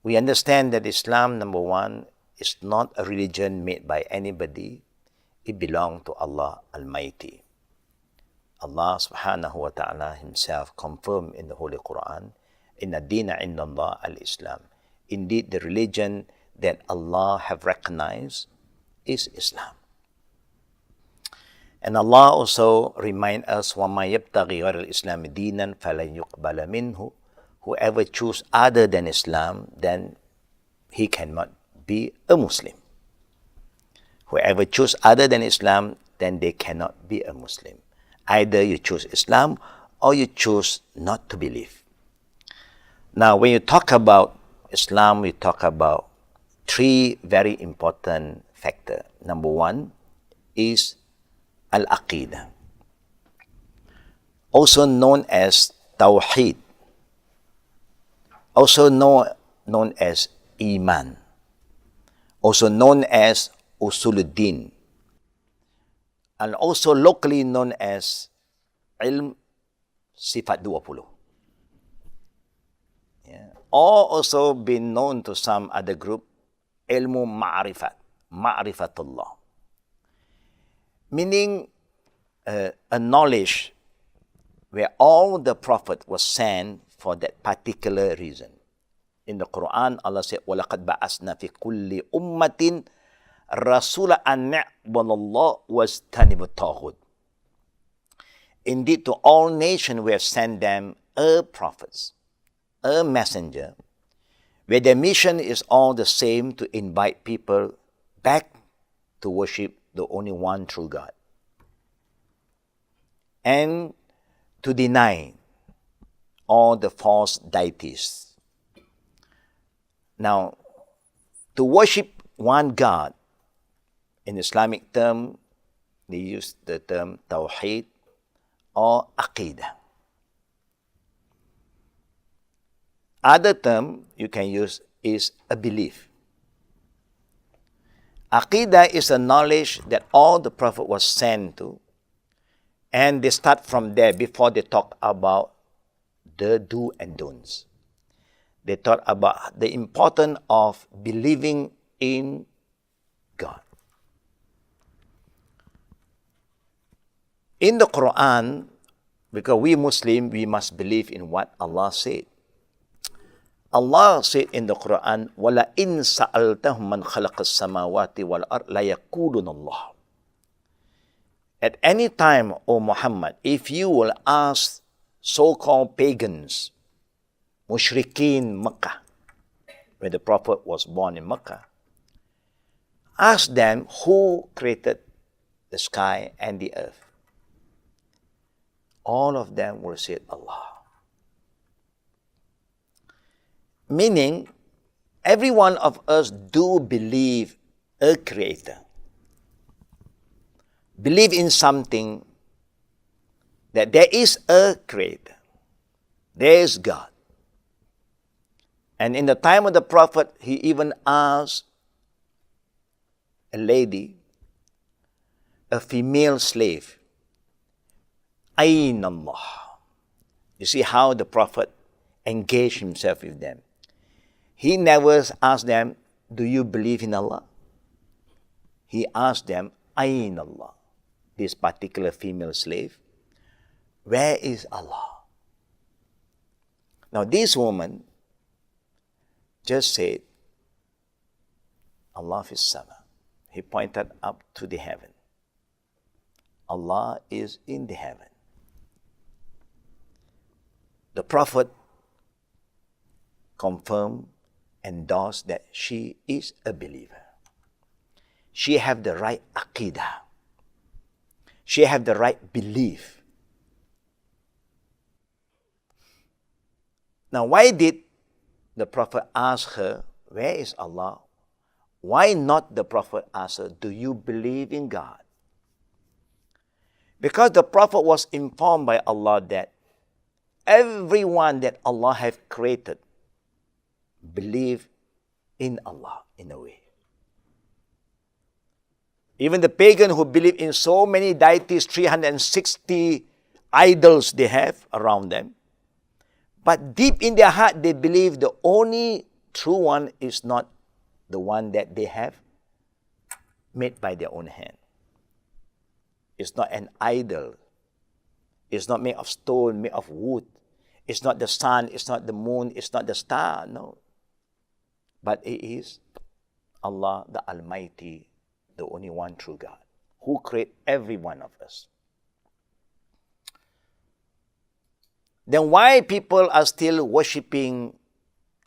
we understand that Islam, number one, is not a religion made by anybody. It belongs to Allah Almighty. Allah subhanahu wa ta'ala himself confirmed in the Holy Quran, Inna dina inda Allah al-Islam. Indeed, the religion that Allah have recognized is Islam. And Allah also remind us, وَمَا يَبْتَغِي غَيْرَ الْإِسْلَامِ دِينًا فَلَنْ يُقْبَلَ مِنْهُ. Whoever choose other than Islam, then he cannot be a Muslim. Whoever choose other than Islam, then they cannot be a Muslim. Either you choose Islam or you choose not to believe. Now, when you talk about Islam, we talk about three very important factors. Number one is Al-Aqeedah, also known as Tawheed, also known as Iman, also known as Usuluddin, and also locally known as Ilm Sifat 20. Or also been known to some other group, Ilmu Ma'rifat, Ma'rifatullah. Meaning a knowledge where all the Prophet was sent for that particular reason. In the Quran, Allah said, وَلَقَدْ بَعَثْنَا فِي كُلِّ أُمَّةٍ رَسُولًا أَنْ نَعْبُدَ اللَّهَ وَاجْتَنِبُوا الطَّاغُوتَ. Indeed, to all nations we have sent them a prophet, a messenger, where their mission is all the same, to invite people back to worship the only one true God, and to deny all the false deities. Now, to worship one God, in Islamic term, they use the term Tawheed or Aqeedah. Other term you can use is a belief. Aqeedah is a knowledge that all the Prophet was sent to, and they start from there before they talk about the do and don'ts. They talk about the importance of believing in God. In the Quran, because we Muslim, we must believe in what Allah said. Allah said in the Quran, وَلَئِن سَأَلْتَهُمْ مَنْ خَلَقَ السَّمَاوَاتِ وَالْأَرْضِ لَيَقُولُنَ اللَّهُ. At any time, O Muhammad, if you will ask so-called pagans, mushrikeen Mecca, where the Prophet was born in Mecca, ask them who created the sky and the earth. All of them will say Allah. Meaning, every one of us do believe a creator. Believe in something, that there is a creator. There is God. And in the time of the Prophet, he even asked a lady, a female slave, Ayn Allah. You see how the Prophet engaged himself with them. He never asked them, do you believe in Allah? He asked them, Ayn Allah. This particular female slave, where is Allah? Now this woman just said, Allah is sama. He pointed up to the heaven. Allah is in the heaven. The Prophet confirmed, endorsed that she is a believer. She have the right Aqeedah. She have the right belief. Now, why did the Prophet ask her, where is Allah? Why not the Prophet ask her, do you believe in God? Because the Prophet was informed by Allah that everyone that Allah have created believe in Allah in a way. Even the pagan who believe in so many deities, 360 idols they have around them. But deep in their heart, they believe the only true one is not the one that they have made by their own hand. It's not an idol. It's not made of stone, made of wood. It's not the sun, it's not the moon, it's not the star, no. But it is Allah, the Almighty, the only one true God, who created every one of us. Then why people are still worshipping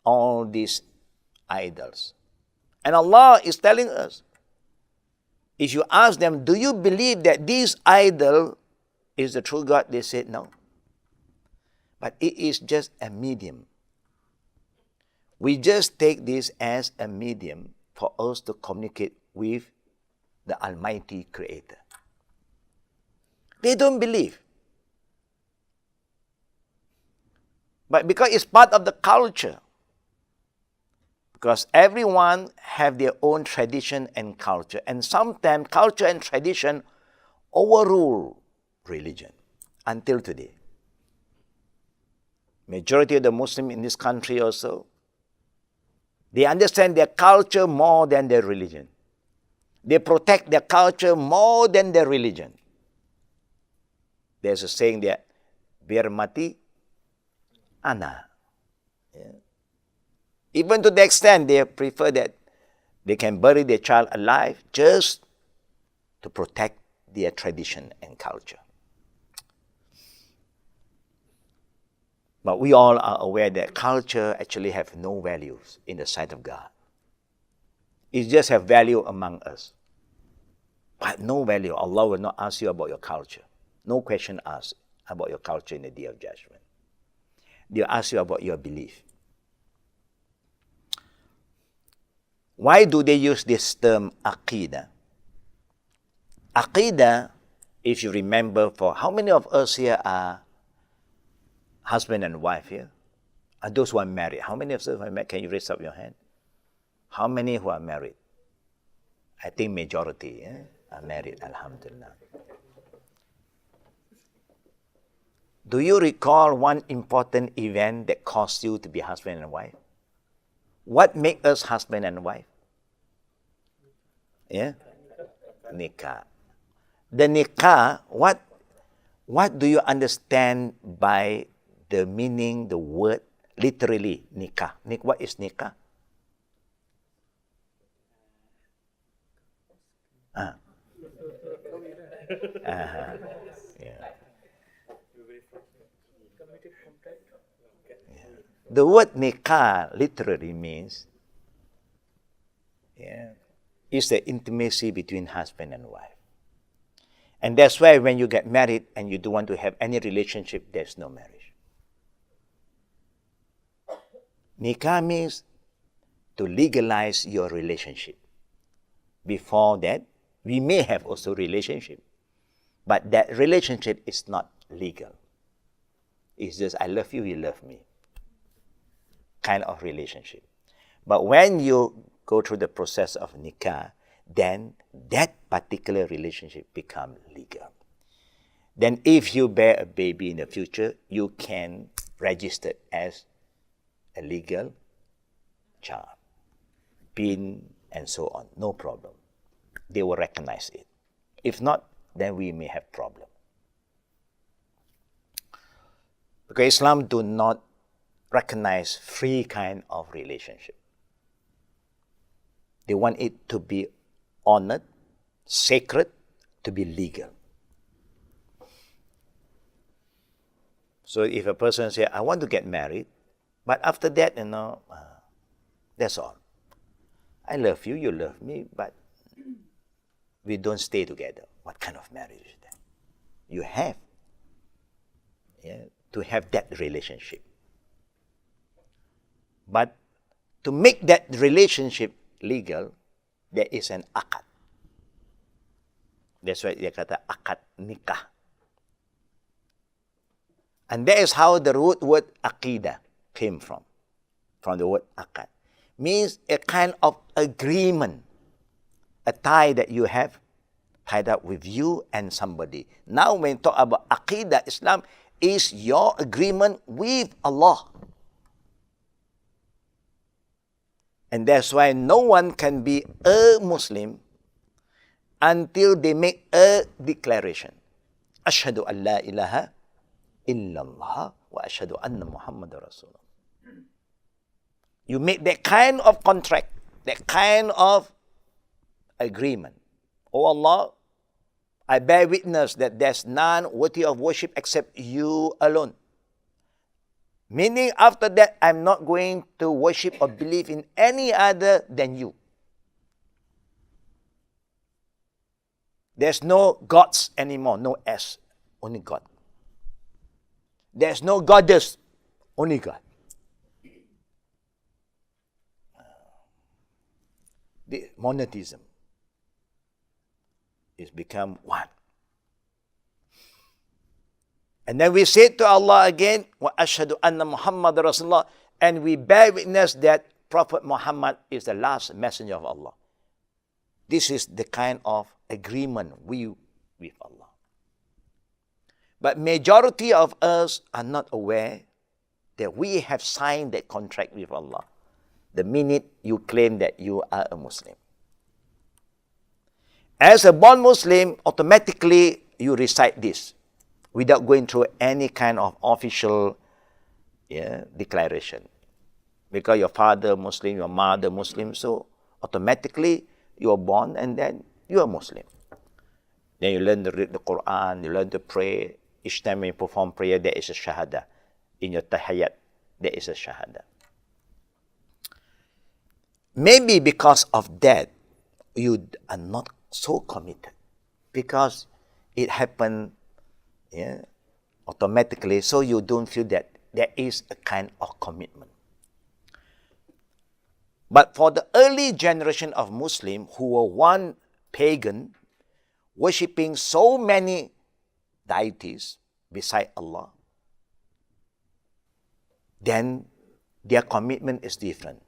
all these idols? And Allah is telling us, if you ask them, do you believe that this idol is the true God? They said no. But it is just a medium. We just take this as a medium for us to communicate with the Almighty Creator. They don't believe. But because it's part of the culture, because everyone have their own tradition and culture, and sometimes culture and tradition overrule religion until today. Majority of the Muslims in this country also, they understand their culture more than their religion. They protect their culture more than their religion. There's a saying that, "Bir mati ana." Yeah. Even to the extent they prefer that they can bury their child alive just to protect their tradition and culture. But we all are aware that culture actually have no values in the sight of God. It just have value among us. But no value. Allah will not ask you about your culture. No question asked about your culture in the Day of Judgment. They'll ask you about your belief. Why do they use this term Aqeedah? Aqeedah, if you remember, for how many of us here are husband and wife here? Are those who are married? How many of us are married? Can you raise up your hand? How many who are married? I think majority are married, alhamdulillah. Do you recall one important event that caused you to be husband and wife? What makes us husband and wife? Yeah? Nikah. The nikah, what do you understand by the meaning, the word, literally, nikah? What is nikah? Yeah. The word nikah literally means is the intimacy between husband and wife. And that's why when you get married and you don't want to have any relationship, there's no marriage. Nikah means to legalize your relationship. Before that, we may have also relationship, but that relationship is not legal. It's just, I love you, you love me, kind of relationship. But when you go through the process of nikah, then that particular relationship becomes legal. Then if you bear a baby in the future, you can register as a legal child, PIN, and so on. No problem. They will recognize it. If not, then we may have problem. Because Islam do not recognize free kind of relationship. They want it to be honored, sacred, to be legal. So if a person says, I want to get married, but after that, that's all. I love you, you love me, but we don't stay together. What kind of marriage is that? You have to have that relationship. But to make that relationship legal, there is an akad. That's why they kata akad nikah. And that is how the root word Aqeedah came from the word akad. Means a kind of agreement, a tie that you have tied up with you and somebody. Now when you talk about Aqeedah, Islam is your agreement with Allah. And that's why no one can be a Muslim until they make a declaration. Ashhadu an la ilaha illallah wa ashhadu anna Muhammadar Rasulullah. You make that kind of contract, that kind of agreement. Oh Allah, I bear witness that there's none worthy of worship except you alone. Meaning after that, I'm not going to worship or believe in any other than you. There's no gods anymore, no S, only God. There's no goddess, only God. The monotheism is become one. And then we say to Allah again, wa ashhadu anna Muhammad Rasulullah, and we bear witness that Prophet Muhammad is the last messenger of Allah. This is the kind of agreement we with Allah. But majority of us are not aware that we have signed that contract with Allah the minute you claim that you are a Muslim. As a born Muslim, automatically you recite this without going through any kind of official declaration. Because your father Muslim, your mother Muslim, so automatically you are born and then you are Muslim. Then you learn to read the Quran, you learn to pray. Each time you perform prayer, there is a shahada. In your tahayyat, there is a shahada. Maybe because of that, you are not so committed. Because it happened automatically, so you don't feel that there is a kind of commitment. But for the early generation of Muslims who were one pagan, worshipping so many deities beside Allah, then their commitment is different.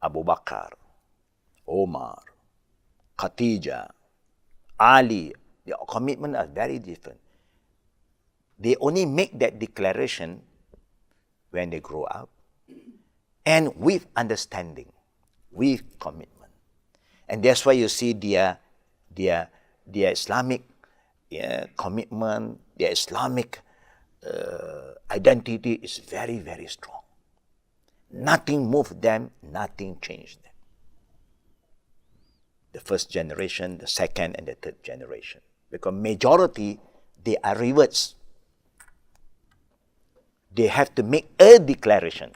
Abu Bakr, Omar, Khadija, Ali, their commitment are very different. They only make that declaration when they grow up and with understanding, with commitment. And that's why you see their Islamic commitment, their Islamic identity is very, very strong. Nothing moved them, nothing changed them. The first generation, the second and the third generation. Because majority, they are reverts. They have to make a declaration.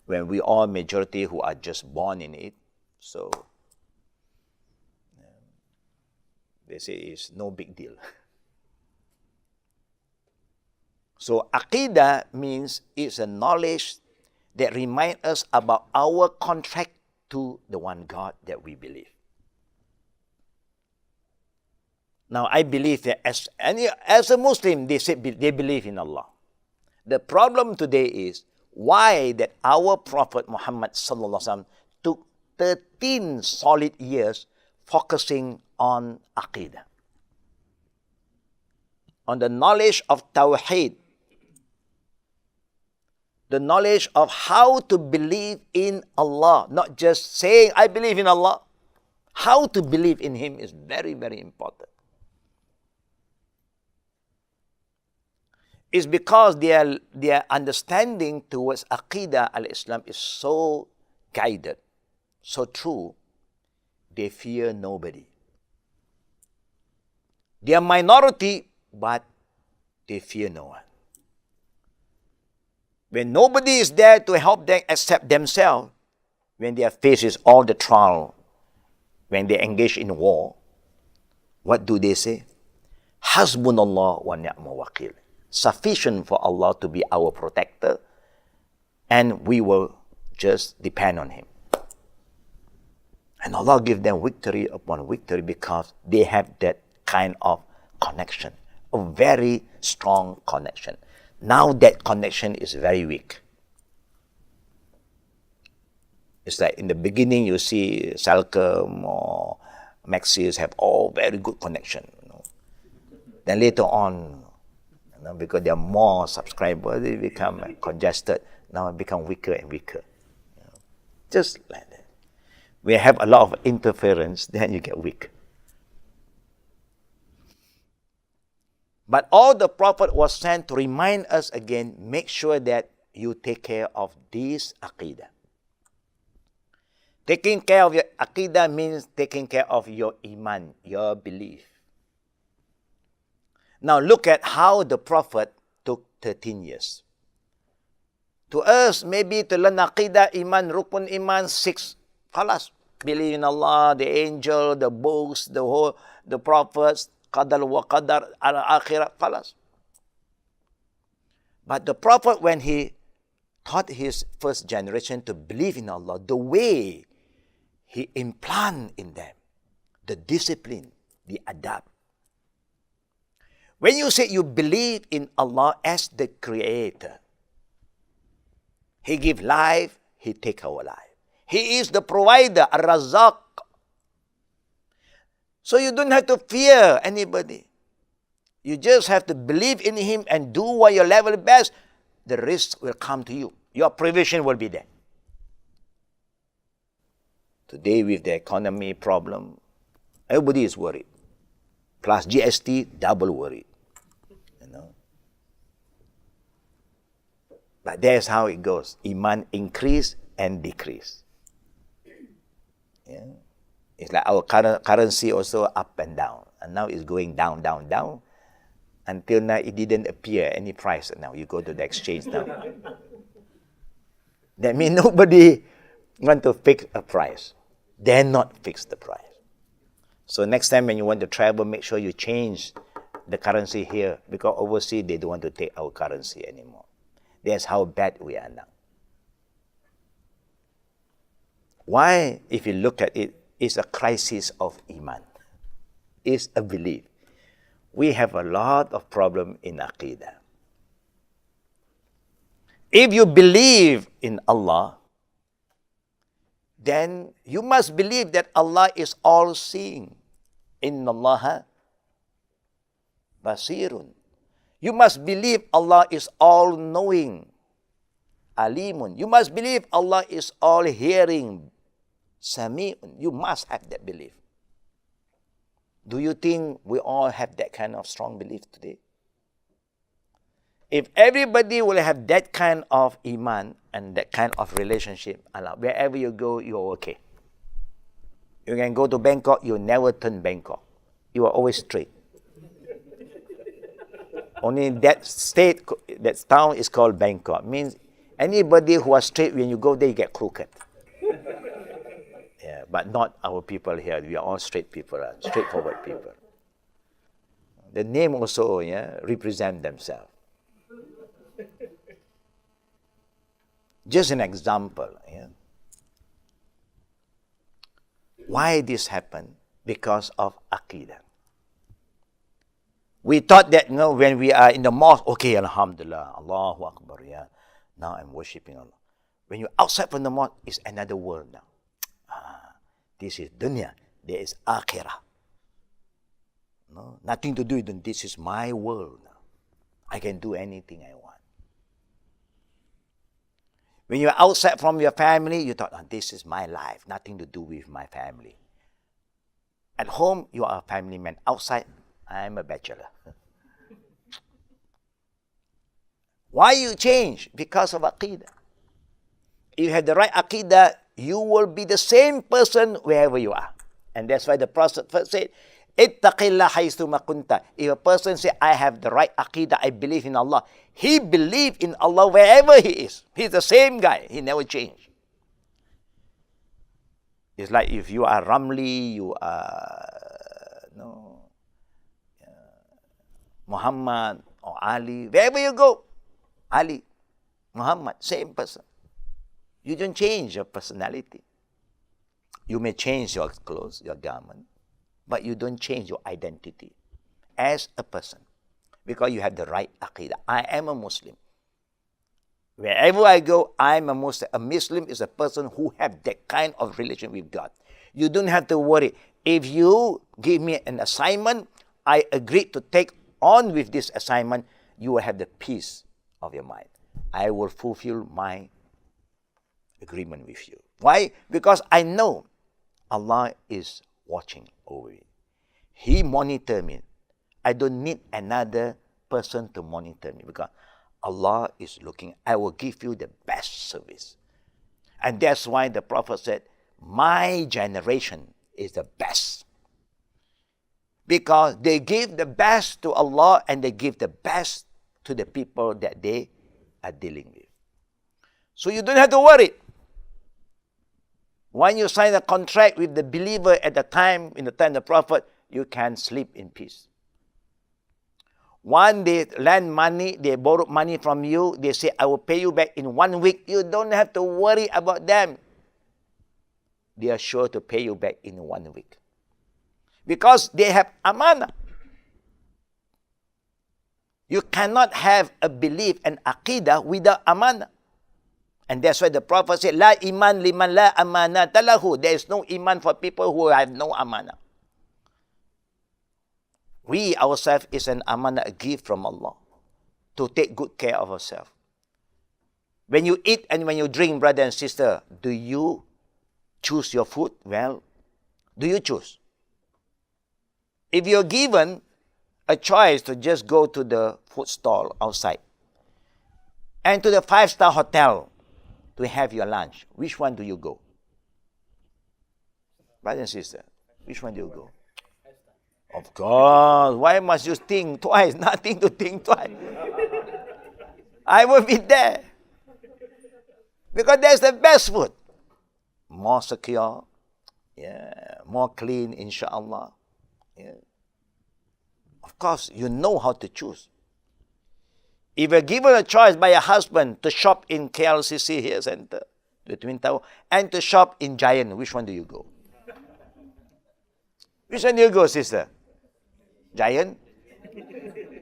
When we all majority who are just born in it, so they say it's no big deal. So Aqeedah means it's a knowledge that reminds us about our contract to the one God that we believe. Now, I believe that as a Muslim, they say they believe in Allah. The problem today is why that our Prophet Muhammad sallallahu alaihi wasallam took 13 solid years focusing on Aqeedah, on the knowledge of Tawheed, the knowledge of how to believe in Allah, not just saying, I believe in Allah. How to believe in Him is very, very important. It's because their understanding towards Aqeedah al-Islam is so guided, so true, they fear nobody. They are minority, but they fear no one. When nobody is there to help them except themselves, when they are faces all the trial, when they engage in war, what do they say? Hasbunallah wa ni'mal wakil. Sufficient for Allah to be our protector, and we will just depend on Him. And Allah give them victory upon victory because they have that kind of connection, a very strong connection. Now that connection is very weak. It's like in the beginning you see Salcom or Maxis have all very good connection. Then later on, because there are more subscribers, they become congested. Now it become weaker and weaker. Just like that. We have a lot of interference, then you get weak. But all the Prophet was sent to remind us again, make sure that you take care of this Aqeedah. Taking care of your Aqeedah means taking care of your Iman, your belief. Now look at how the Prophet took 13 years. To us, maybe to learn Aqeedah, Iman, Rukun Iman, 6. Khalas. Believe in Allah, the angel, the books, the prophets, Qadar wa Qadar, al-Akhirah, khalas. But the Prophet, when he taught his first generation to believe in Allah, the way he implanted in them, the discipline, the adab. When you say you believe in Allah as the Creator, He gives life, He takes our life. He is the provider, Ar-Razzaq. So you don't have to fear anybody. You just have to believe in Him and do what your level best. The risk will come to you. Your provision will be there. Today with the economy problem, everybody is worried. Plus GST, double worried. But that's how it goes. Iman increase and decrease. Yeah. It's like our currency also up and down. And now it's going down, down, down. Until now it didn't appear any price. Now you go to the exchange now. That means nobody want to fix a price. Dare not fix the price. So next time when you want to travel, make sure you change the currency here. Because overseas they don't want to take our currency anymore. That's how bad we are now. Why? If you look at it, it's a crisis of Iman. It's a belief. We have a lot of problem in Aqeedah. If you believe in Allah, then you must believe that Allah is all-seeing. Inna Allaha basirun. You must believe Allah is all-knowing. Alimun. You must believe Allah is all-hearing. Sami'un. You must have that belief. Do you think we all have that kind of strong belief today? If everybody will have that kind of Iman and that kind of relationship, Allah, wherever you go, you're okay. You can go to Bangkok, you never turn Bangkok. You are always straight. Only that state, that town is called Bangkok. Means anybody who is straight, when you go there, you get crooked. Yeah, but not our people here. We are all straight people, straightforward people. The name also represent themselves. Just an example. Why this happened? Because of Aqeedah. We thought that when we are in the mosque, okay, Alhamdulillah, Allahu Akbar, now I'm worshipping Allah. When you're outside from the mosque, it's another world now. This is dunya, there is akhirah. No, nothing to do with it. This is my world now. I can do anything I want. When you're outside from your family, you thought, this is my life, nothing to do with my family. At home, you are a family man. Outside, I'm a bachelor. Why you change? Because of Aqeedah. If you have the right Aqeedah, you will be the same person wherever you are. And that's why the Prophet first said, Ittaqillah haythuma kunta. If a person says, I have the right Aqeedah, I believe in Allah, he believes in Allah wherever he is. He's the same guy. He never changed. It's like if you are Ramli, you are Muhammad or Ali, wherever you go, Ali, Muhammad, same person. You don't change your personality. You may change your clothes, your garment, but you don't change your identity as a person because you have the right Aqeedah. I am a Muslim. Wherever I go, I'm a Muslim. A Muslim is a person who has that kind of relation with God. You don't have to worry. If you give me an assignment, I agree to take on with this assignment, you will have the peace of your mind. I will fulfill my agreement with you. Why? Because I know Allah is watching over me. He monitors me. I don't need another person to monitor me because Allah is looking. I will give you the best service. And that's why the Prophet said, my generation is the best. Because they give the best to Allah and they give the best to the people that they are dealing with. So you don't have to worry. When you sign a contract with the believer at the time, in the time of the Prophet, you can sleep in peace. When they lend money, they borrow money from you, they say, I will pay you back in 1 week. You don't have to worry about them. They are sure to pay you back in 1 week. Because they have amanah. You cannot have a belief and aqeedah without amanah. And that's why the Prophet said, La iman liman la amanata lahu. There is no iman for people who have no amanah. We ourselves is an amanah, a gift from Allah, to take good care of ourselves. When you eat and when you drink, brother and sister, do you choose your food? Well, do you choose? If you're given a choice to just go to the food stall outside and to the 5-star hotel to have your lunch, which one do you go? Brother and sister, which one do you go? Of course. Why must you think twice? Nothing to think twice. I will be there. Because that's the best food. More secure. Yeah. More clean, inshallah. Yeah. Of course, you know how to choose. If you're given a choice by a husband to shop in KLCC here center, the Twin Tower, and to shop in Giant, which one do you go? Which one do you go, sister? Giant?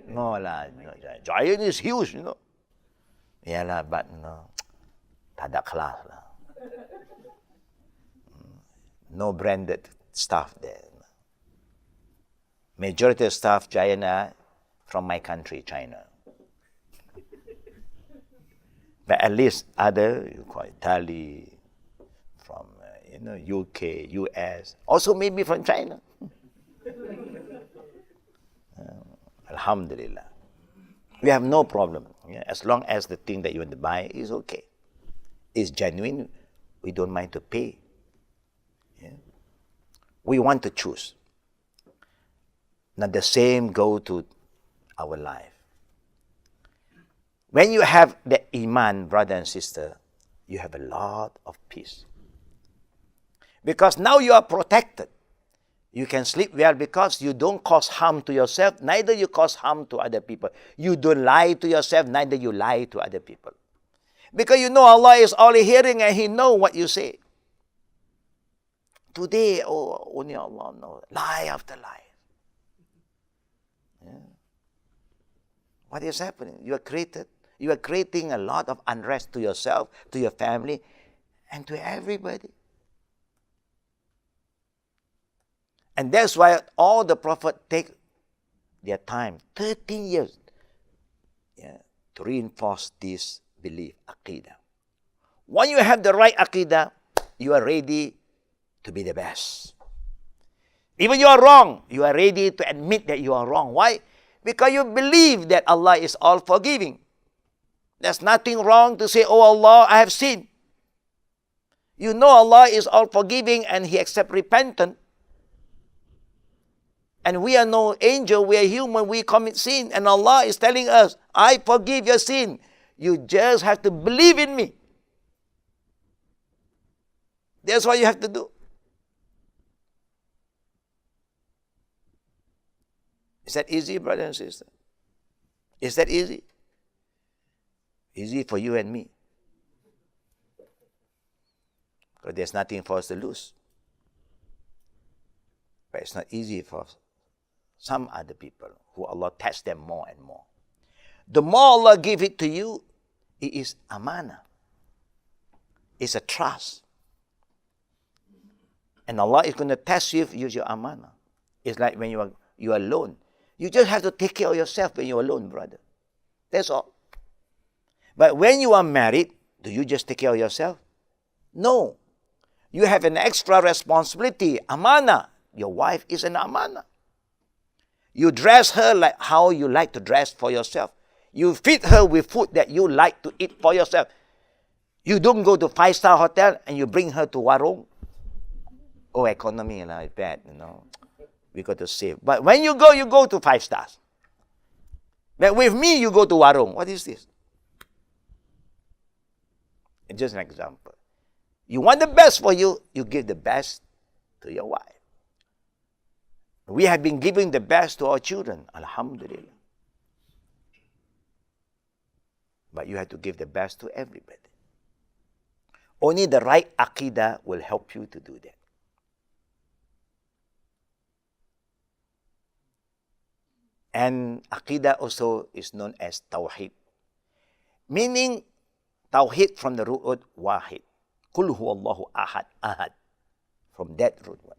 No lah, no, Giant is huge, you know. Yeah lah, but no, tak ada kelas lah. No branded stuff there. Majority of staff, Giant, are from my country, China. But at least other, you call Italy, from UK, US, also maybe from China. Alhamdulillah. We have no problem. Yeah? As long as the thing that you want to buy is okay. It's genuine, we don't mind to pay. Yeah? We want to choose. Now the same go to our life. When you have the iman, brother and sister, you have a lot of peace. Because now you are protected. You can sleep well because you don't cause harm to yourself, neither you cause harm to other people. You don't lie to yourself, neither you lie to other people. Because you know Allah is only hearing and He knows what you say. Today, only Allah knows. Lie after lie. Yeah. What is happening? You are creating a lot of unrest to yourself, to your family, and to everybody. And that's why all the prophets take their time, 13 years, to reinforce this belief, Aqeedah. When you have the right Aqeedah, you are ready to be the best. Even you are wrong, you are ready to admit that you are wrong. Why? Because you believe that Allah is all forgiving. There's nothing wrong to say, oh Allah, I have sinned. You know Allah is all forgiving and He accepts repentance. And we are no angel, we are human, we commit sin. And Allah is telling us, I forgive your sin. You just have to believe in me. That's what you have to do. Is that easy, brother and sister? Is that easy? Easy for you and me. Because there's nothing for us to lose. But it's not easy for some other people who Allah tests them more and more. The more Allah give it to you, it is amanah. It's a trust. And Allah is going to test you if you use your amanah. It's like when you are alone. You just have to take care of yourself when you're alone, brother. That's all. But when you are married, do you just take care of yourself? No. You have an extra responsibility, amana. Your wife is an amana. You dress her like how you like to dress for yourself. You feed her with food that you like to eat for yourself. You don't go to 5-star hotel and you bring her to warung. Oh, economy like bad, We got to save. But when you go to 5 stars. But with me, you go to warung. What is this? It's just an example. You want the best for you, you give the best to your wife. We have been giving the best to our children, alhamdulillah. But you have to give the best to everybody. Only the right Aqeedah will help you to do that. And Aqeedah also is known as Tawheed. Meaning, Tawheed from the root word Wahid. Qul huwallahu ahad, ahad. From that root word.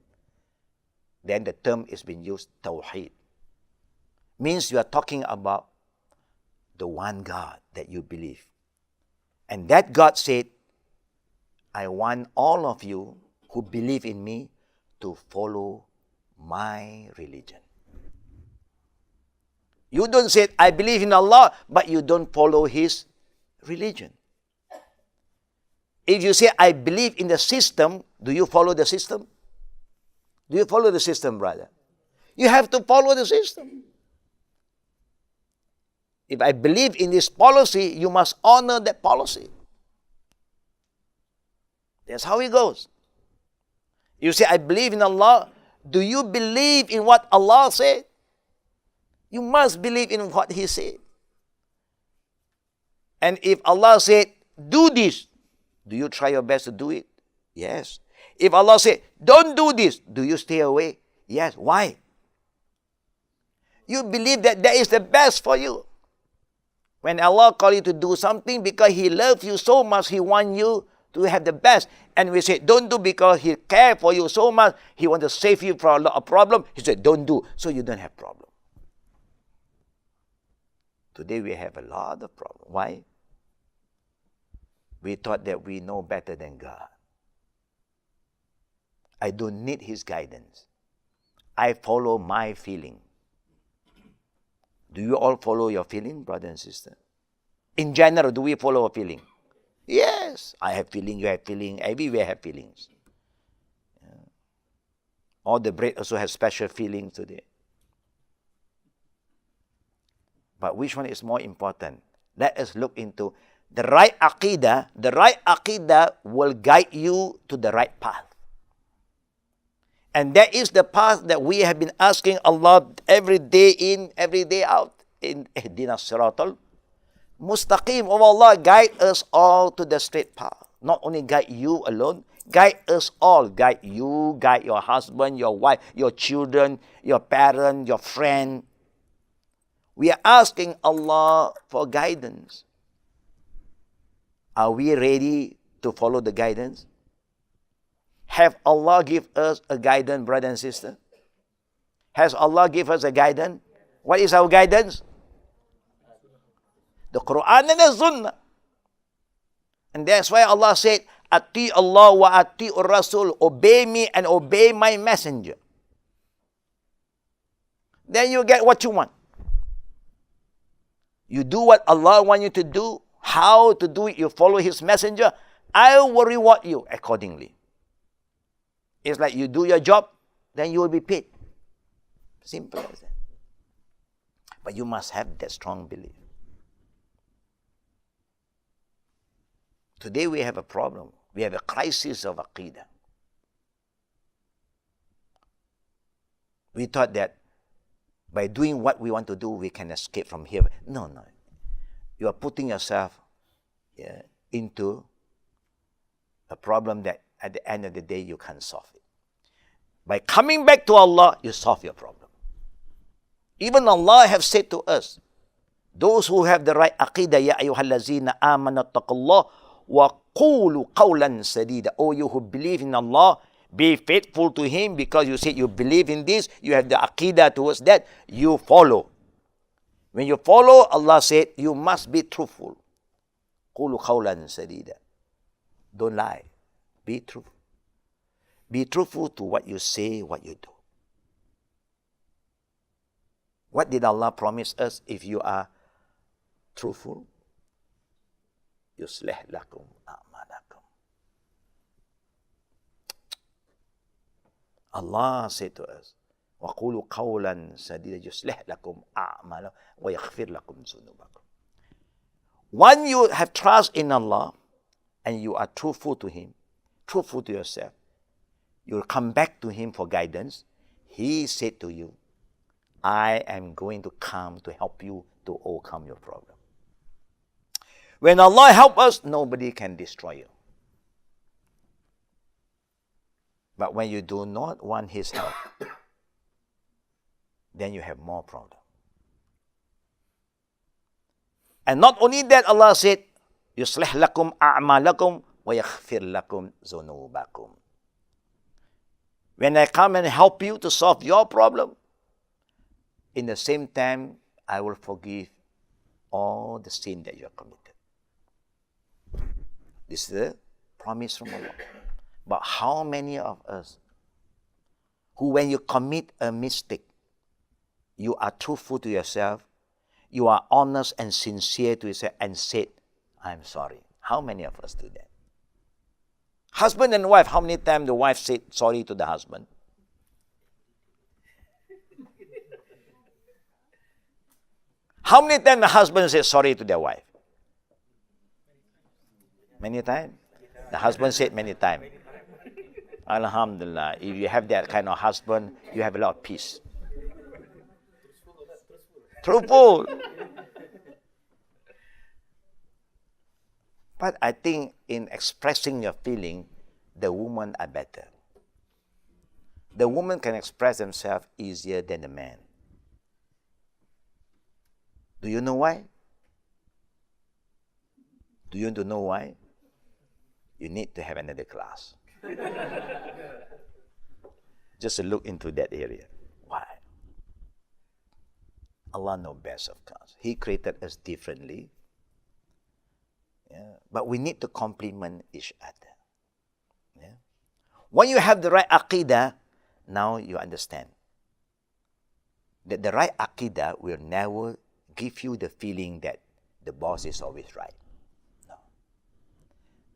Then the term is being used, Tawheed. Means you are talking about the one God that you believe. And that God said, I want all of you who believe in me to follow my religion. You don't say, I believe in Allah, but you don't follow His religion. If you say, I believe in the system, do you follow the system? Do you follow the system, brother? You have to follow the system. If I believe in this policy, you must honor that policy. That's how it goes. You say, I believe in Allah. Do you believe in what Allah said? You must believe in what He said. And if Allah said, do this, do you try your best to do it? Yes. If Allah said, don't do this, do you stay away? Yes. Why? You believe that that is the best for you. When Allah calls you to do something, because He loves you so much, He wants you to have the best. And we say, don't do because He cares for you so much, He wants to save you from a lot of problems. He said, don't do, so you don't have problem. Today we have a lot of problems. Why? We thought that we know better than God. I don't need His guidance. I follow my feeling. Do you all follow your feeling, brother and sister? In general, do we follow a feeling? Yes. I have feeling, you have feeling, everywhere have feelings. Yeah. All the bread also have special feelings today. But which one is more important? Let us look into the right Aqeedah. The right Aqeedah will guide you to the right path. And that is the path that we have been asking Allah every day in, every day out. In Ihdina Siratal Mustaqim. Oh Allah, guide us all to the straight path. Not only guide you alone, guide us all. Guide you, guide your husband, your wife, your children, your parent, your friend. We are asking Allah for guidance. Are we ready to follow the guidance? Have Allah give us a guidance, brother and sister? Has Allah give us a guidance? What is our guidance? The Quran and the Sunnah. And that's why Allah said, Ati Allah wa ati Rasul. Obey me and obey my messenger. Then you get what you want. You do what Allah wants you to do. How to do it, you follow His messenger. I will reward you accordingly. It's like you do your job, then you will be paid. Simple as that. But you must have that strong belief. Today we have a problem. We have a crisis of Aqeedah. We thought that by doing what we want to do, we can escape from here. No. You are putting yourself into a problem that at the end of the day, you can't solve it. By coming back to Allah, you solve your problem. Even Allah have said to us, those who have the right Aqeedah, Ya ayyuhallazina amanu taqullah wa qulu qawlan sadida. Oh, you who believe in Allah, be faithful to Him because you said you believe in this, you have the Aqeedah towards that, you follow. When you follow, Allah said, you must be truthful. Qulu qawlan sadida. Don't lie. Be truthful. Be truthful to what you say, what you do. What did Allah promise us if you are truthful? يُصْلِحْ لَكُمْ أَعْمَالَكُمْ. Allah said to us, وَقُولُوا قَوْلًا سَدِيدًا يُصْلِحْ لَكُمْ أَعْمَالَكُمْ وَيَغْفِرْ لَكُمْ ذُنُوبَكُمْ. When you have trust in Allah and you are truthful to Him, truthful to yourself, you'll come back to Him for guidance. He said to you, I am going to come to help you to overcome your problem. When Allah helps us, nobody can destroy you. But when you do not want His help, then you have more problem. And not only that, Allah said, يُصْلِحْ لَكُمْ أَعْمَالَكُمْ وَيَغْفِرْ لَكُمْ ذُنُوبَكُمْ. When I come and help you to solve your problem, in the same time, I will forgive all the sin that you have committed. This is the promise from Allah. But how many of us who, when you commit a mistake, you are truthful to yourself, you are honest and sincere to yourself and said, I'm sorry. How many of us do that? Husband and wife, how many times the wife said sorry to the husband? How many times the husband said sorry to their wife? Many times. The husband said many times. Alhamdulillah, if you have that kind of husband, you have a lot of peace. Truthful. But I think in expressing your feeling, the women are better. The woman can express themselves easier than the man. Do you know why? Do you want to know why? You need to have another class. Just to look into that area. Why? Allah knows best, of course. He created us differently. Yeah. But we need to complement each other. Yeah. When you have the right Aqeedah, now you understand that the right Aqeedah will never give you the feeling that the boss is always right. No.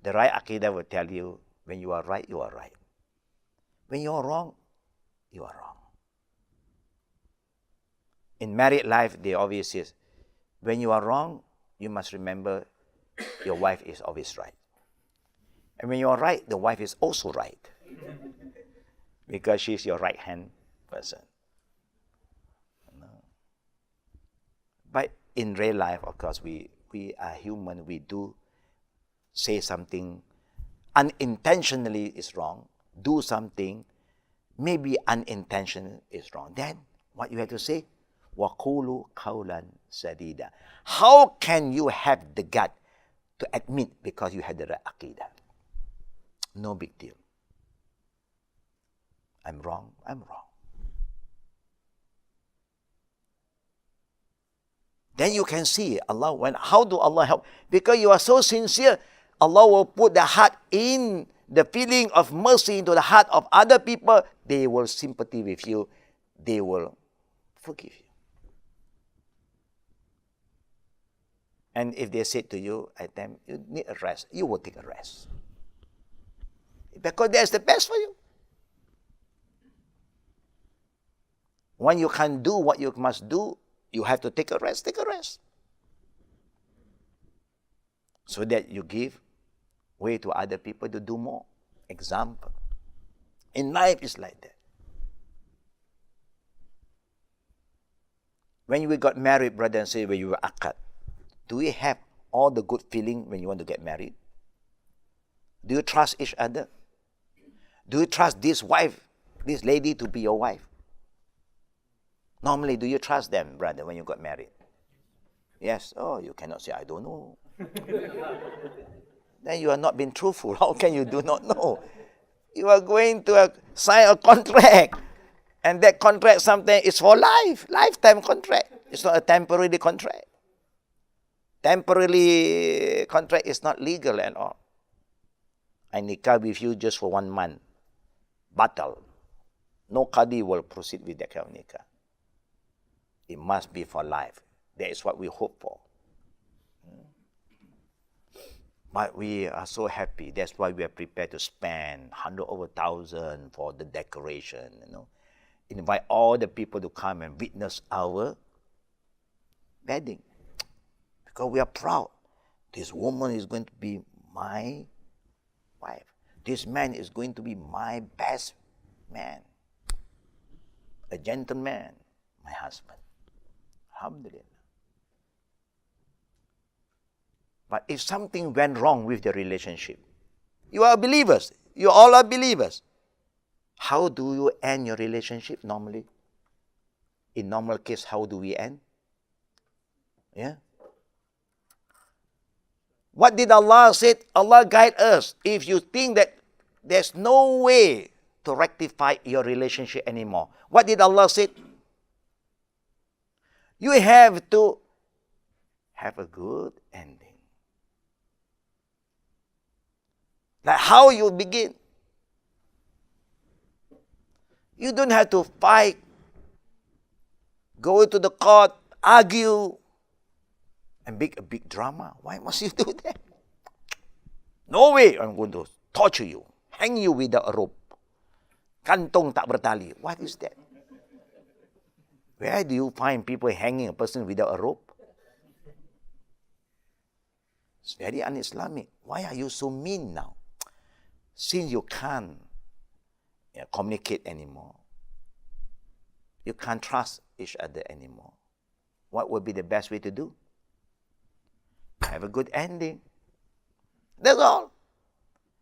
The right Aqeedah will tell you, when you are right, you are right. When you are wrong, you are wrong. In married life, they always say, when you are wrong, you must remember your wife is always right. And when you are right, the wife is also right. Because she's your right-hand person. But in real life, of course, we are human. We do say something unintentionally is wrong. Do something maybe unintentionally is wrong. Then what you have to say? وَقُولُوا قَوْلًا سَدِيدًا. How can you have the gut to admit because you had the right Aqeedah? No big deal. I'm wrong, I'm wrong. Then you can see Allah, how do Allah help? Because you are so sincere, Allah will put the heart in the feeling of mercy into the heart of other people. They will sympathy with you. They will forgive you. And if they say to you, at time, you need a rest, you will take a rest. Because that's the best for you. When you can't do what you must do, you have to take a rest, so that you give way to other people to do more. Example. In life is like that. When we got married, brother and sister, when you were akad, do we have all the good feeling when you want to get married? Do you trust each other? Do you trust this wife, this lady to be your wife? Normally, do you trust them, brother, when you got married? Yes. Oh, you cannot say, I don't know. Then you are not being truthful. How can you do not know? You are going to sign a contract. And that contract something is for life. Lifetime contract. It's not a temporary contract. Temporary contract is not legal at all. I nikah with you just for 1 month. Batal. No qadi will proceed with that kind of nikah. It must be for life. That is what we hope for. But we are so happy. That's why we are prepared to spend 100 over 1,000 for the decoration. Invite all the people to come and witness our wedding. Because we are proud. This woman is going to be my wife. This man is going to be my best man. A gentleman, my husband. Alhamdulillah. But if something went wrong with the relationship, you are believers. You all are believers. How do you end your relationship normally? In normal case, how do we end? Yeah. What did Allah say? Allah guide us. If you think that there's no way to rectify your relationship anymore, what did Allah say? You have to have a good ending. Like how you begin. You don't have to fight, go to the court, argue, and make a big drama. Why must you do that? No way, I'm going to torture you, hang you with a rope. Kantong tak bertali. What is that? Where do you find people hanging a person without a rope? It's very un-Islamic. Why are you so mean now? Since you can't communicate anymore, you can't trust each other anymore, what would be the best way to do? Have a good ending. That's all.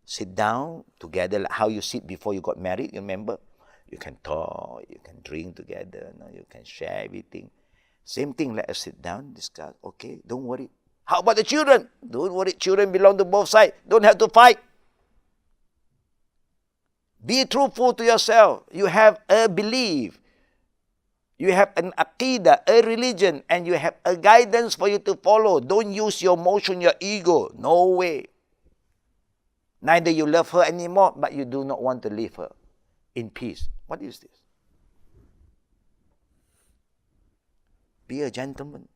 Sit down together like how you sit before you got married, you remember? You can talk, you can drink together, you can share everything. Same thing, let us sit down, discuss. Okay, don't worry. How about the children? Don't worry, children belong to both sides. Don't have to fight. Be truthful to yourself. You have a belief. You have an Aqeedah, a religion, and you have a guidance for you to follow. Don't use your emotion, your ego. No way. Neither you love her anymore, but you do not want to leave her in peace. What is this? Be a gentleman.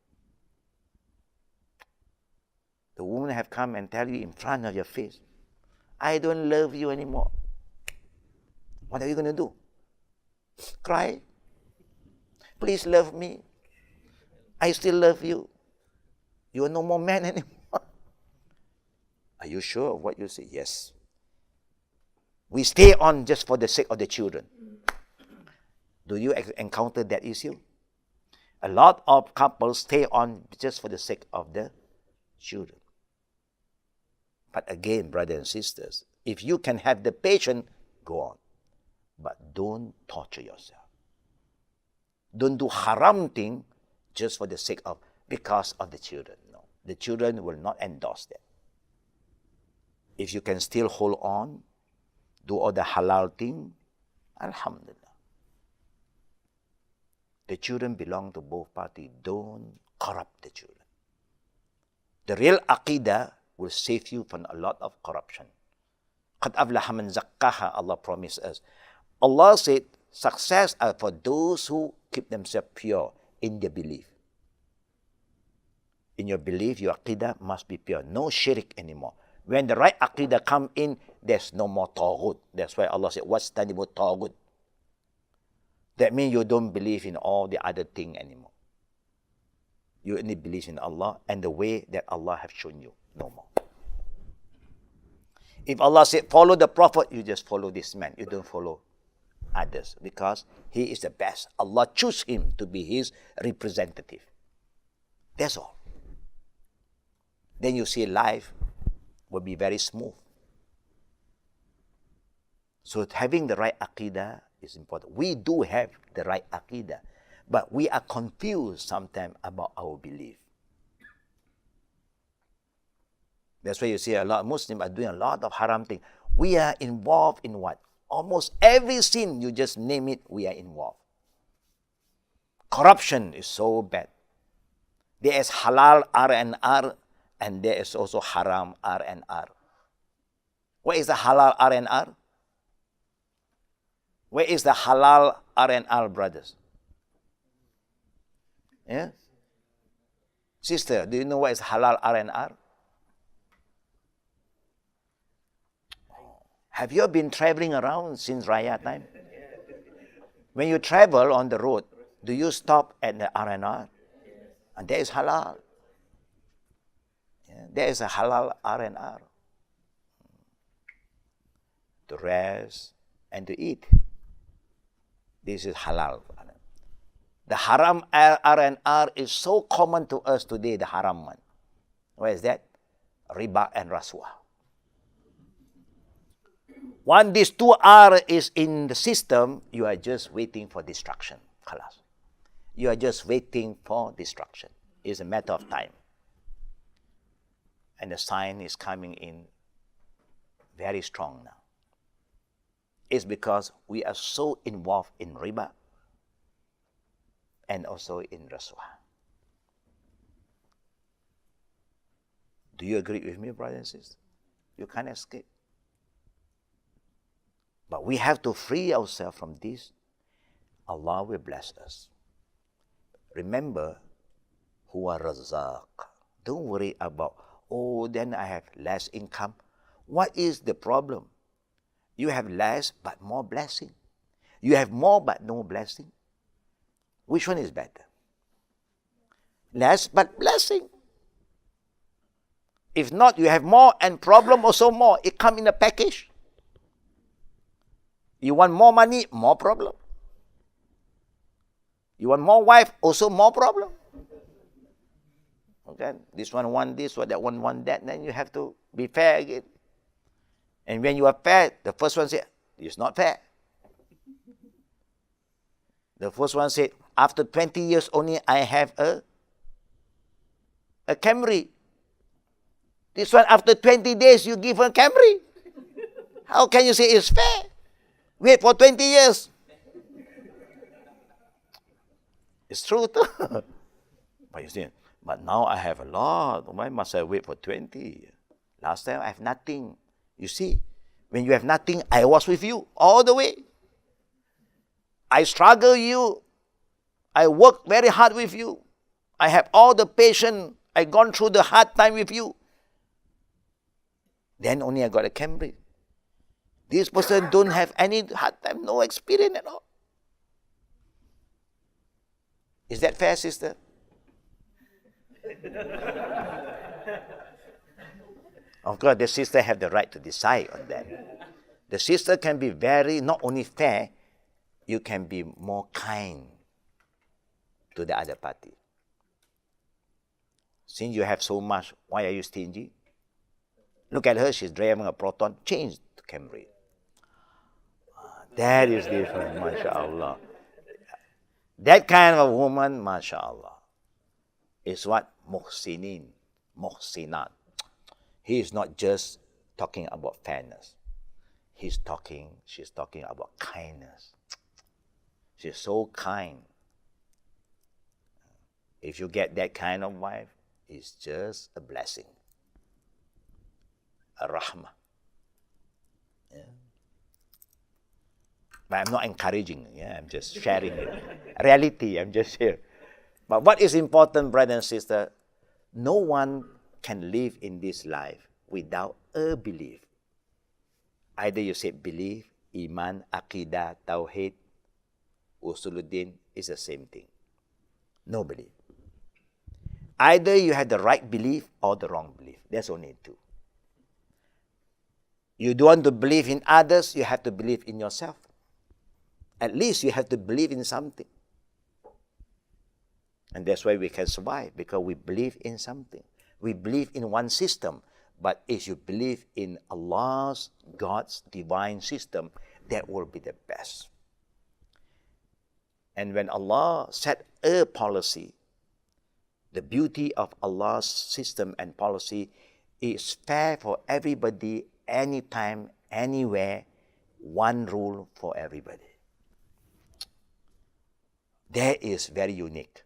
The woman have come and tell you in front of your face, I don't love you anymore. What are you going to do? Cry? Please love me. I still love you. You are no more man anymore. Are you sure of what you say? Yes. We stay on just for the sake of the children. Do you encounter that issue? A lot of couples stay on just for the sake of the children. But again, brothers and sisters, if you can have the patience, go on. But don't torture yourself. Don't do haram thing just for the sake of, because of the children. No, the children will not endorse that. If you can still hold on, do all the halal thing, alhamdulillah. The children belong to both parties. Don't corrupt the children. The real Aqeedah will save you from a lot of corruption. قَدْ أَفْلَحَ مَنْ زَكَّاهَا, Allah promised us. Allah said, success are for those who keep themselves pure in their belief. In your belief, your Aqeedah must be pure. No shirk anymore. When the right Aqeedah come in, there's no more Taghut. That's why Allah said, وَاسْتَنِبُوا Taghut. That means you don't believe in all the other thing anymore. You only believe in Allah and the way that Allah have shown you. No more. If Allah said, follow the Prophet, you just follow this man. You don't follow others because he is the best. Allah chose him to be his representative. That's all. Then you see life will be very smooth. So having the right Aqeedah is important. We do have the right Aqeedah, but we are confused sometimes about our belief. That's why you see a lot of Muslims are doing a lot of haram things. We are involved in what? Almost every sin, you just name it, we are involved. Corruption is so bad. There is halal R&R, and there is also haram R&R. Where is the halal R&R? Where is the halal R&R, brothers? Yeah? Sister, do you know what is halal R&R? Have you been traveling around since Raya time? When you travel on the road, do you stop at the R&R? And there is halal. Yeah, there is a halal R&R. To rest and to eat. This is halal. The haram R&R is so common to us today, the haram one. Where is that? Riba and Rasuah. Once these two R is in the system, you are just waiting for destruction. Khalas. You are just waiting for destruction. It's a matter of time. And the sign is coming in very strong now. It's because we are so involved in riba and also in rasuah. Do you agree with me, brothers and sisters? You can't escape. But we have to free ourselves from this. Allah will bless us. Remember, Huwa Razzaq. Don't worry about, then I have less income. What is the problem? You have less but more blessing. You have more but no blessing. Which one is better? Less but blessing. If not, you have more and problem also more. It comes in a package. You want more money, more problem. You want more wife, also more problem. Okay, this one want this, or that one want that. Then you have to be fair again. And when you are fair, the first one said, it's not fair. The first one said, after 20 years only, I have a Camry. This one, after 20 days, you give a Camry. How can you say it's fair? Wait for 20 years. It's true too. But you say, but now I have a lot. Why must I wait for 20? Last time I have nothing. You see, when you have nothing, I was with you all the way. I struggle you. I work very hard with you. I have all the patience. I gone through the hard time with you. Then only I got a Camry. This person don't have any hard time, no experience at all. Is that fair, sister? Of course, the sister have the right to decide on that. The sister can be very, not only fair, you can be more kind to the other party. Since you have so much, why are you stingy? Look at her, she's driving a Proton, change to Camry. That is different, mashallah. That kind of a woman, mashallah, is what? Muhsinin, muhsinat. He is not just talking about fairness. She's talking about kindness. She's so kind. If you get that kind of wife, it's just a blessing. A rahmah. Yeah. But I'm not encouraging, I'm just sharing reality, I'm just here. But what is important, brother and sister, no one can live in this life without a belief. Either you say belief, iman, aqeedah, tawheed, usuluddin is the same thing. No belief. Either you have the right belief or the wrong belief. There's only two. You don't want to believe in others, you have to believe in yourself. At least you have to believe in something. And that's why we can survive, because we believe in something. We believe in one system. But if you believe in Allah's, God's divine system, that will be the best. And when Allah set a policy, the beauty of Allah's system and policy is fair for everybody, anytime, anywhere, one rule for everybody. That is very unique.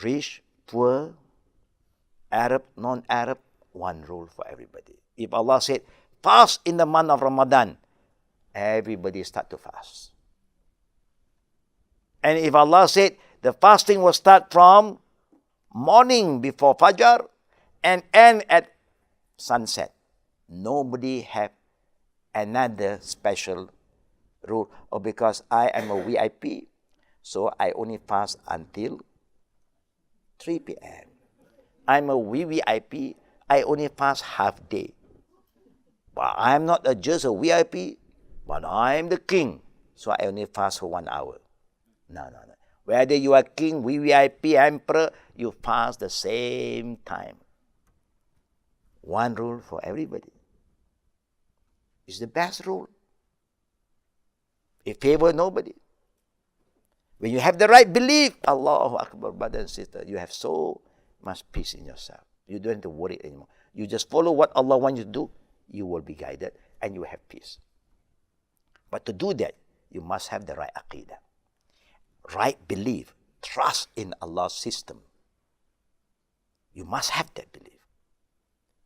Rich, poor, Arab, non-Arab, one rule for everybody. If Allah said, fast in the month of Ramadan, everybody start to fast. And if Allah said the fasting will start from morning before Fajr and end at sunset, nobody have another special rule. Or because I am a VIP, so I only fast until 3 p.m. I'm a VVIP, I only fast half day. But I'm not just a VIP, but I'm the king, so I only fast for 1 hour. No. Whether you are king, VVIP, emperor, you fast the same time. One rule for everybody. It's the best rule. It favors nobody. When you have the right belief, Allahu Akbar, brother and sister, you have so much peace in yourself. You don't have to worry anymore. You just follow what Allah wants you to do, you will be guided and you will have peace. But to do that, you must have the right Aqeedah, right belief, trust in Allah's system. You must have that belief.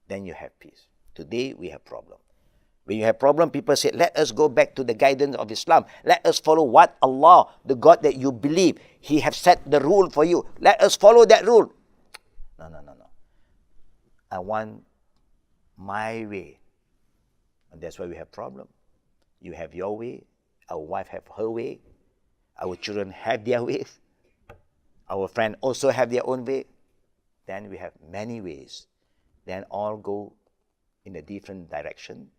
Then you have peace. Today we have problem. When you have problem, people say, let us go back to the guidance of Islam. Let us follow what Allah, the God that you believe, He has set the rule for you. Let us follow that rule. No. I want my way. And that's why we have problem. You have your way. Our wife have her way. Our children have their ways. Our friends also have their own way. Then we have many ways. Then all go in a different direction.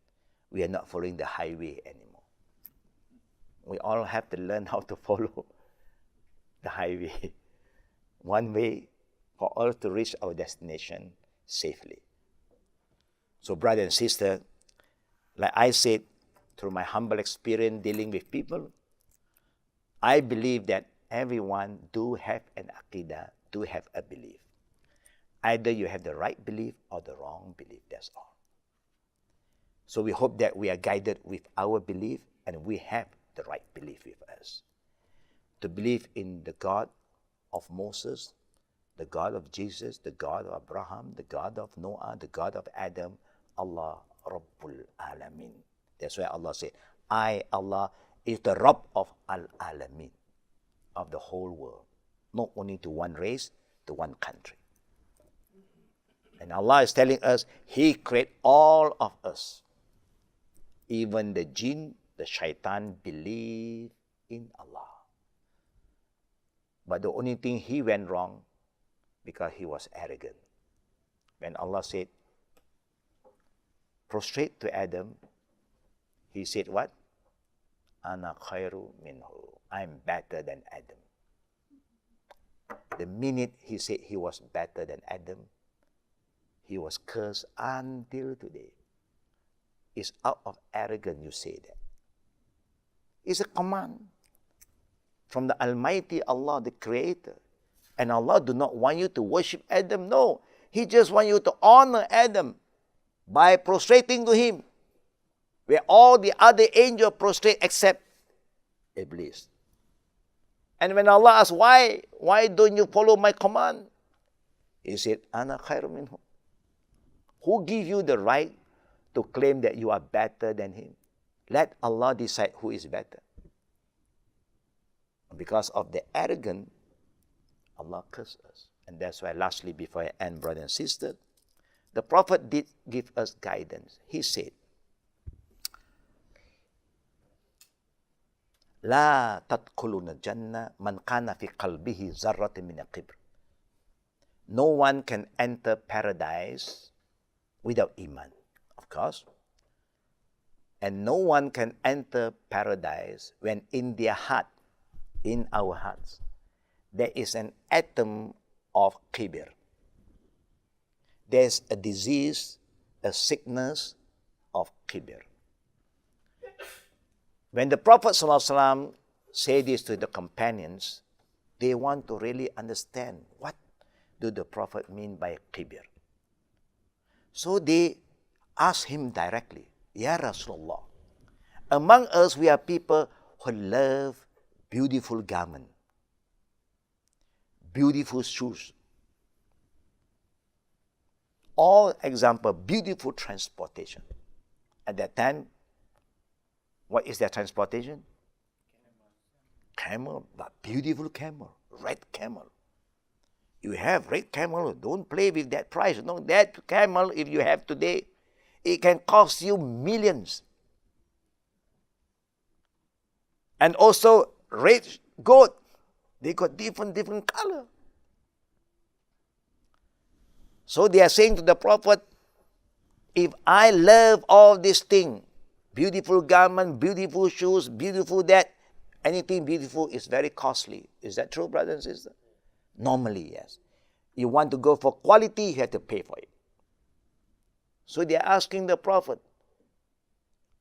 We are not following the highway anymore. We all have to learn how to follow the highway. One way for us to reach our destination safely. So brother and sister, like I said, through my humble experience dealing with people, I believe that everyone do have an Aqeedah, do have a belief. Either you have the right belief or the wrong belief, that's all. So we hope that we are guided with our belief and we have the right belief with us. To believe in the God of Moses, the God of Jesus, the God of Abraham, the God of Noah, the God of Adam, Allah Rabbul Alamin. That's why Allah said, I, Allah, is the Rabb of Al-Alamin, of the whole world. Not only to one race, to one country. And Allah is telling us, He created all of us. Even the jinn, the shaitan believe in Allah. But the only thing he went wrong, because he was arrogant. When Allah said, prostrate to Adam, he said what? Ana khairu minhu. I'm better than Adam. The minute he said he was better than Adam, he was cursed until today. It's out of arrogance you say that. It's a command from the Almighty Allah, the Creator. And Allah do not want you to worship Adam. No. He just wants you to honor Adam by prostrating to him. Where all the other angels prostrate except Iblis. And when Allah asked, why don't you follow my command? He said, Ana khairu minhu. Who give you the right to claim that you are better than him? Let Allah decide who is better. Because of the arrogance, Allah cursed us. And that's why lastly, before I end, brother and sister, the Prophet did give us guidance. He said, La tadkhuluna jannah man kana fi qalbihi zarratin min al-kibr. No one can enter paradise without iman, of course. And no one can enter paradise when in their heart, in our hearts, there is an atom of kibr. There's a disease, a sickness of kibr. When the Prophet ﷺ said this to the companions, they want to really understand what do the Prophet mean by kibr. So they asked him directly, Ya Rasulullah, among us we are people who love beautiful garment, beautiful shoes, all example, beautiful transportation. At that time, what is their transportation? Camel, but beautiful camel, red camel. You have red camel, don't play with that price. No, that camel, if you have today, it can cost you millions. And also red goat, they got different color. So they are saying to the Prophet, if I love all these things, beautiful garment, beautiful shoes, beautiful that, anything beautiful is very costly. Is that true, brothers and sisters? Normally, yes. You want to go for quality, you have to pay for it. So they are asking the Prophet.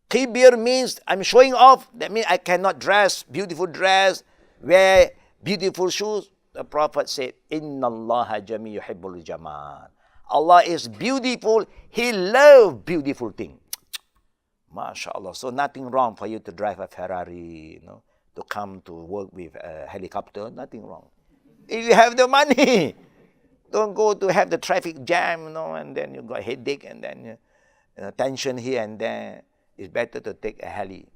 Kibir means I'm showing off. That means I cannot dress, beautiful dress, wear beautiful shoes. The Prophet said, Inna Allah jami yuhibbul jamal. Allah is beautiful. He loves beautiful things. MashaAllah. So nothing wrong for you to drive a Ferrari, to come to work with a helicopter. Nothing wrong. If you have the money, don't go to have the traffic jam, and then you got headache and then tension here and there. It's better to take a heli,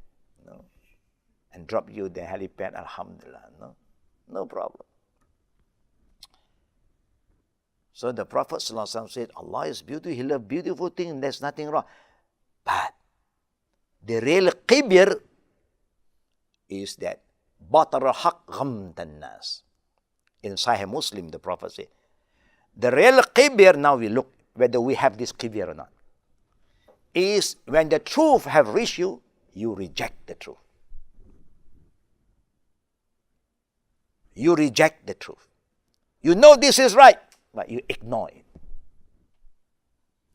and drop you the helipad, alhamdulillah, no problem. So the Prophet ﷺ said, Allah is beautiful, He loves beautiful things, there's nothing wrong. But the real qibir is that batar al-haq ghamtan nas. In Sahih Muslim, the Prophet said, the real qibir, now we look whether we have this qibir or not, is when the truth have reached you, you reject the truth. You reject the truth. You know this is right, but you ignore it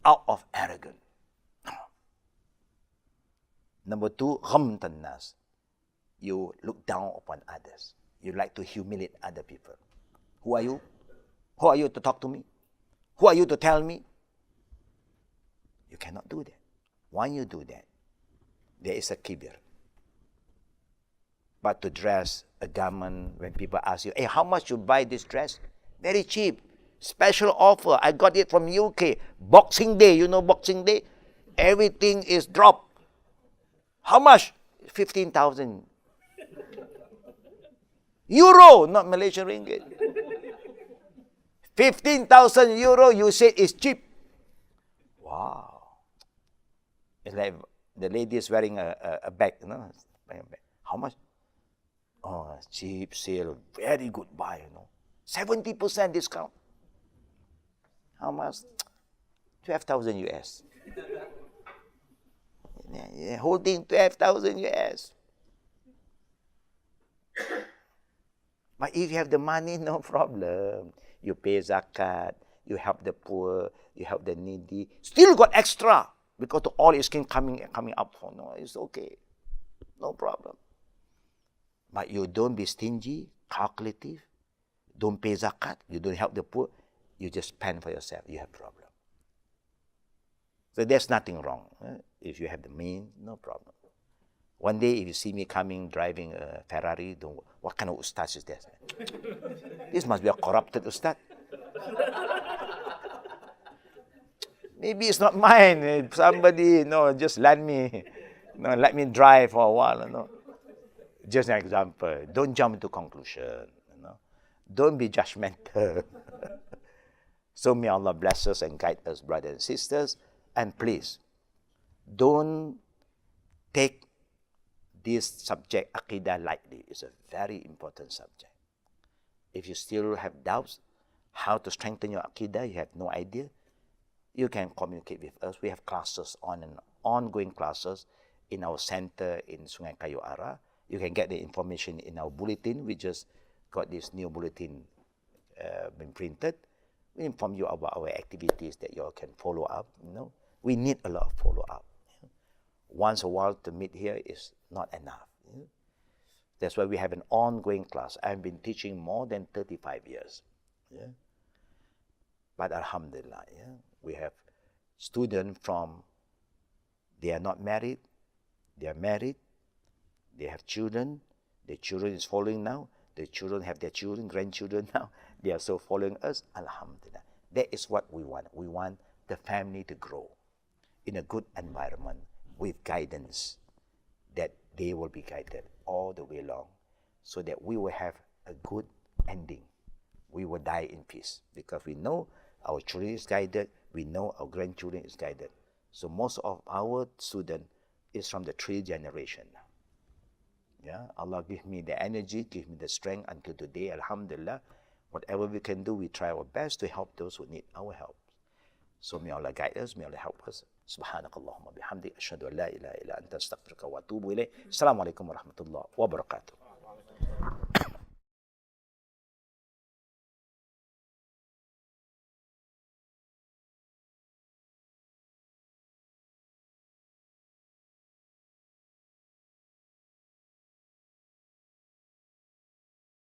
out of arrogance. Number two, ghamtan nas. You look down upon others. You like to humiliate other people. Who are you? Who are you to talk to me? Who are you to tell me? You cannot do that. When you do that, there is a kibir. But to dress a garment, when people ask you, hey, how much you buy this dress? Very cheap. Special offer. I got it from UK. Boxing Day. You know Boxing Day? Everything is dropped. How much? 15,000 euro, not Malaysian ringgit. 15,000 euro, you say it's cheap. Wow. It's like the lady is wearing a bag, How much? Oh, cheap sale, very good buy, 70% discount. How much? 12,000 US. Yeah, holding 12,000 US. But if you have the money, no problem. You pay zakat, you help the poor, you help the needy. Still got extra because the oil is coming up for. No, it's okay. No problem. But you don't be stingy, calculative. Don't pay zakat. You don't help the poor. You just spend for yourself. You have problem. So there's nothing wrong. If you have the means, no problem. One day, if you see me coming, driving a Ferrari, what kind of ustaz is this? This must be a corrupted ustaz. Maybe it's not mine. Somebody, just let me drive for a while. Just an example. Don't jump into conclusion. Don't be judgmental. So may Allah bless us and guide us, brothers and sisters. And please, don't take this subject, Aqeedah, lightly. It's a very important subject. If you still have doubts how to strengthen your Aqeedah, you have no idea, you can communicate with us. We have classes ongoing classes in our center in Sungai Kayu Ara. You can get the information in our bulletin. We just got this new bulletin been printed. We inform you about our activities that you all can follow up. We need a lot of follow-up. Once a while to meet here is not enough. That's why we have an ongoing class. I've been teaching more than 35 years. But alhamdulillah, we have students from, they are not married, they are married, they have children, their children is following now, their children have their children, grandchildren now, they are so following us, alhamdulillah. That is what we want. We want the family to grow in a good environment, with guidance, that they will be guided all the way along, so that we will have a good ending. We will die in peace, because we know our children is guided, we know our grandchildren is guided. So most of our students is from the 3 generation. Yeah, Allah give me the energy, give me the strength until today, alhamdulillah. Whatever we can do, we try our best to help those who need our help. So may Allah guide us, may Allah help us. Subhanakallahumma bihamdik, ashhadu an la ilaha illa anta astaghfiruka wa atubu ilayk. Assalamu alaikum wa rahmatullahi wa barakatuh.